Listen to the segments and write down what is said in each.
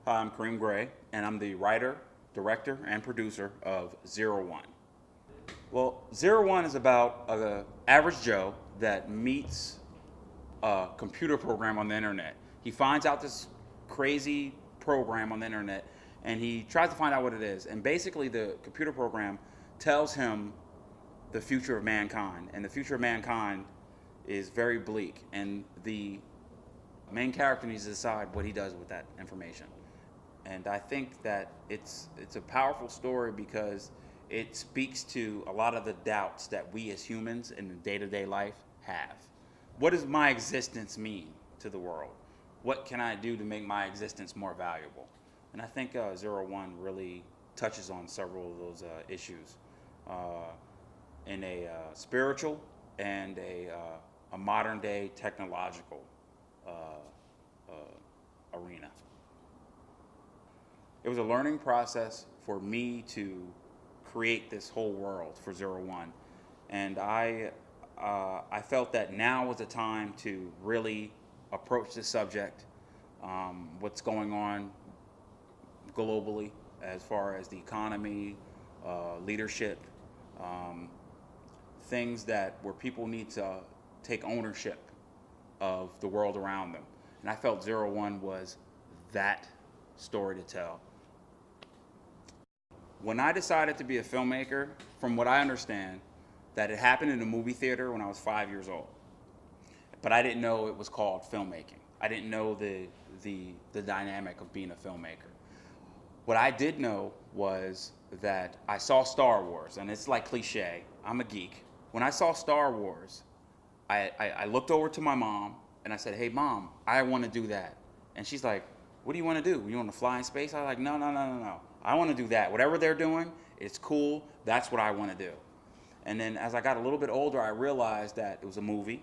Hi, I'm Kareem Gray, and I'm the writer, director, and producer of Zero One. Well, Zero One is about an average Joe that meets a computer program on the internet. He finds out this crazy program on the internet, and he tries to find out what it is. And basically, the computer program tells him the future of mankind, and the future of mankind is very bleak. And the main character needs to decide what he does with that information. And I think that it's a powerful story because it speaks to a lot of the doubts that we as humans in the day-to-day life have. What does my existence mean to the world? What can I do to make my existence more valuable? And I think Zero One really touches on several of those issues in a spiritual and a modern-day technological arena. It was a learning process for me to create this whole world for Zero One, and I felt that now was the time to really approach this subject, what's going on globally as far as the economy, leadership, things that where people need to take ownership of the world around them. And I felt Zero One was that story to tell. When I decided to be a filmmaker, from what I understand, that it happened in a movie theater when I was 5 years old. But I didn't know it was called filmmaking. I didn't know the dynamic of being a filmmaker. What I did know was that I saw Star Wars, and it's like cliche, I'm a geek. When I saw Star Wars, I looked over to my mom and I said, "Hey Mom, I want to do that." And she's like, "What do you want to do? You want to fly in space?" I was like, No. I want to do that. Whatever they're doing, it's cool. That's what I want to do. And then as I got a little bit older, I realized that it was a movie.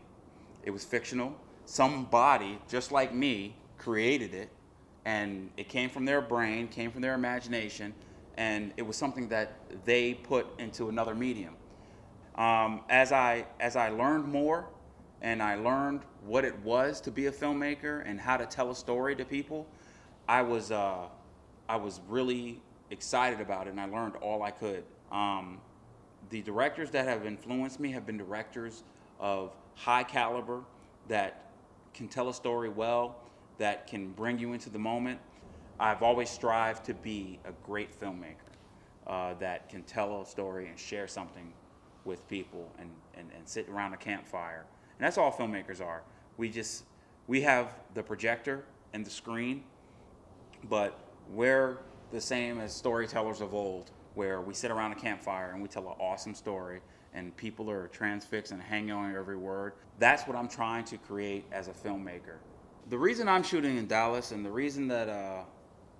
It was fictional. Somebody, just like me, created it. And it came from their brain, came from their imagination. And it was something that they put into another medium. As I learned more and I learned what it was to be a filmmaker and how to tell a story to people, I was really excited about it, and I learned all I could. The directors that have influenced me have been directors of high caliber that can tell a story well, that can bring you into the moment. I've always strived to be a great filmmaker that can tell a story and share something with people and sit around a campfire. And that's all filmmakers are. We have the projector and the screen, but we're the same as storytellers of old, where we sit around a campfire and we tell an awesome story and people are transfixed and hanging on every word. That's what I'm trying to create as a filmmaker. The reason I'm shooting in Dallas and the reason that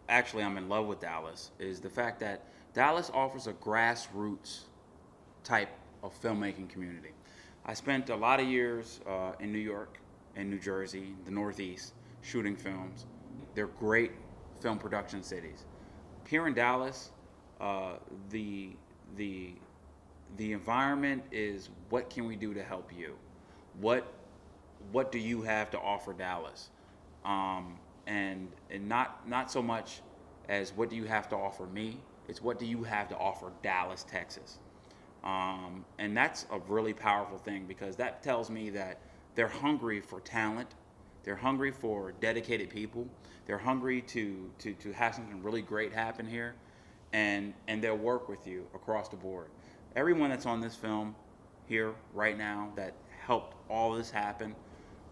actually I'm in love with Dallas is the fact that Dallas offers a grassroots type of filmmaking community. I spent a lot of years in New York and New Jersey, the Northeast, shooting films. They're great film production cities. Here in Dallas, the environment is what can we do to help you? What do you have to offer Dallas? And not so much as what do you have to offer me, it's what do you have to offer Dallas, Texas. And that's a really powerful thing because that tells me that they're hungry for talent. They're hungry for dedicated people. They're hungry to have something really great happen here. And they'll work with you across the board. Everyone that's on this film here right now that helped all this happen,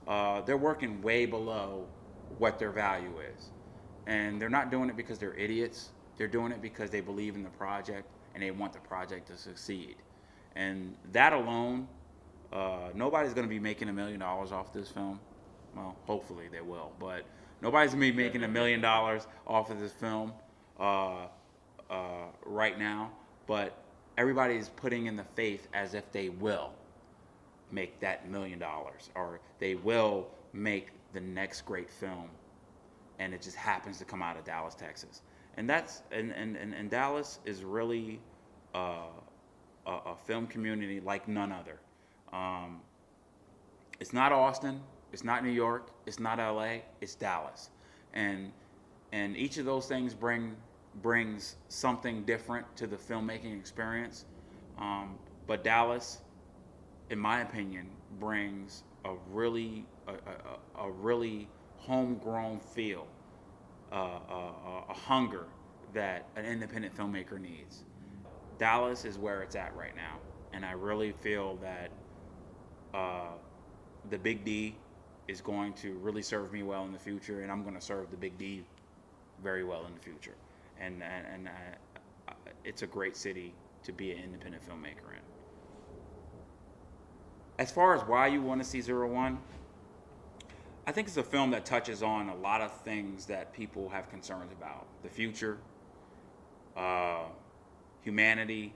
they're working way below what their value is. And they're not doing it because they're idiots. They're doing it because they believe in the project and they want the project to succeed. And that alone, nobody's going to be making $1 million off this film. Well, hopefully they will, but nobody's going to be making $1 million off of this film right now. But everybody's putting in the faith as if they will make that $1 million or they will make the next great film, and it just happens to come out of Dallas, Texas. And that's and Dallas is really a film community like none other. It's not Austin, it's not New York, it's not LA, it's Dallas. And and each of those things brings something different to the filmmaking experience. But Dallas, in my opinion, brings a really homegrown feel, a hunger that an independent filmmaker needs. Dallas is where it's at right now, and I really feel that the Big D is going to really serve me well in the future, and I'm going to serve the Big D very well in the future. And it's a great city to be an independent filmmaker in. As far as why you want to see 01, I think it's a film that touches on a lot of things that people have concerns about: the future, humanity,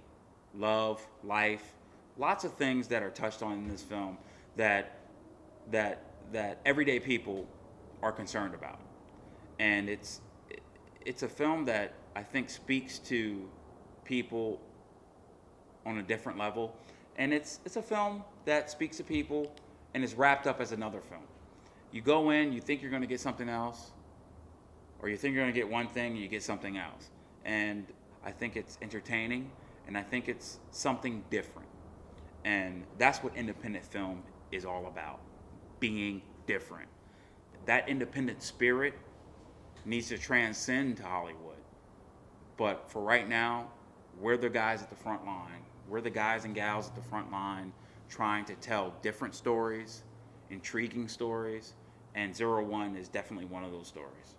love, life, lots of things that are touched on in this film that everyday people are concerned about. And it's a film that I think speaks to people on a different level. And it's a film that speaks to people and is wrapped up as another film. You go in, you think you're going to get something else, or you think you're going to get one thing and you get something else. And I think it's entertaining, and I think it's something different. And that's what independent film is all about, being different. That independent spirit needs to transcend to Hollywood. But for right now, we're the guys at the front line. We're the guys and gals at the front line trying to tell different stories, intriguing stories, and 01 is definitely one of those stories.